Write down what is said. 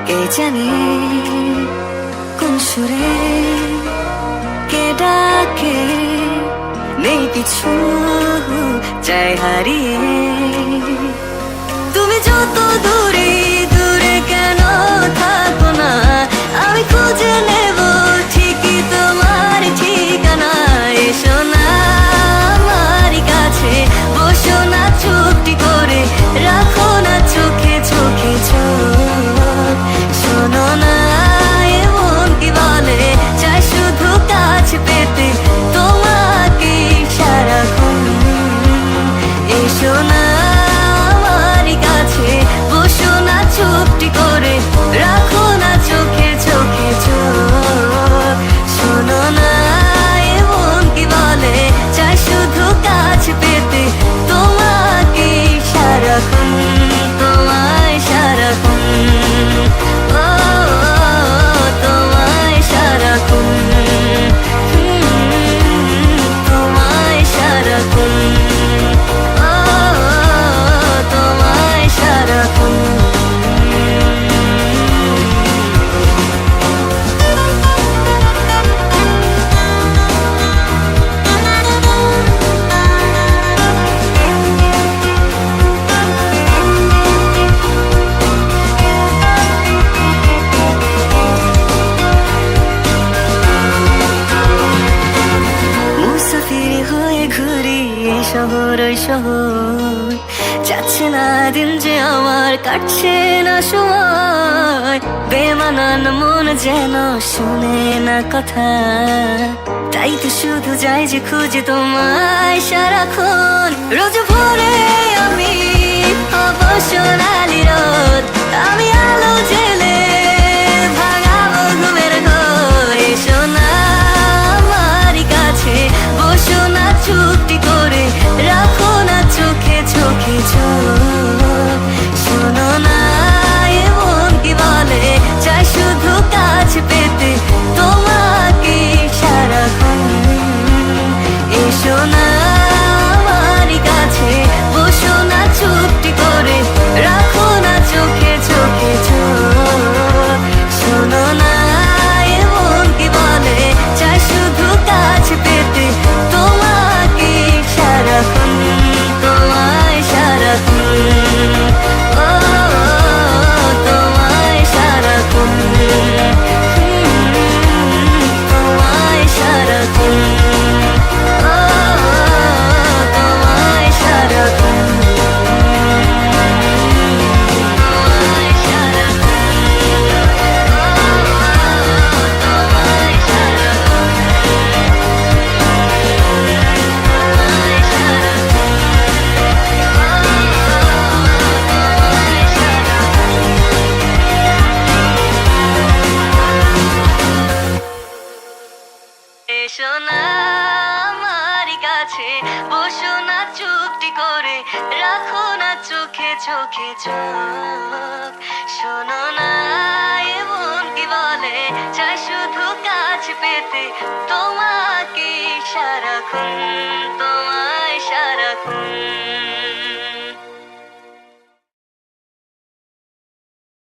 কে জানে কোন সুরে কে ডাকে, নেই পিছু চাই হারিয়ে। তুমি যত দূরে দূরে কেন থাকো না, আমি খুঁজে নেব ঠিকই তোমার ঠিকানা। এসো না আমার কাছে, বসো না চুপটি করে, রাখো না চোখে চোখে চোখ। শোনো না এমন কি বলে, চাই শুধু কাছে পেতে তোমাকে সারাক্ষণ। এসো না আমার কাছে, বসো না চুপটি করে, রাখো না চোখে চোখে চোখ। শোনো না এমন কি বলে, চাই শুধু কাছে পেতে তোমাকে সারাক্ষণ, তোমায় সারাক্ষণ। ও তোমায় সারাক্ষণ, তোমায় সারাক্ষণ। ও তোমায় সারাক্ষণ। মুসাফির হয়ে ঘুরি এই শহর ওই শহর, যাচ্ছে না দিন যে আমার, কাটছে না সময়। বেমানান মন যেন শুনে না কথা, তাই তো শুধু যাই যে খুঁজে তোমায় সারাক্ষণ। রোজ ভোরে আমি হব সোনালি রোদ, আমি আলো জেলে ভাঙাবো ঘুমের ঘোর। এসো না আমার কাছে, বসো না চুপটি করে, রাখো না চোখে চোখে চোখ। শোনো না এমন কি বলে, চাই শুধু কাছে পেতে তোমাকে সারাক্ষণ। এসো না আমার কাছে, বসো না চুপটি করে, রাখো না চোখে চোখে চোখ। শোনো না এমন কি বলে, চাই শুধু কাছে পেতে তোমাকে সারাক্ষণ, তোমায় সারাক্ষণ। ও তোমায় সারাক্ষণ, তোমায় সারাক্ষণ। ও তোমায় সারাক্ষণ, তোমায় সারাক্ষণ। তোমায় সারাক্ষণ, তোমায় এসো না আমার কাছে, বসো না চুপটি করে, রাখো না চোখে চোখে চোখ। শোনো না এমন কি বলে, চাই শুধু কাছে পেতে তোমাকে সারাক্ষণ, তোমায় সারাক্ষণ।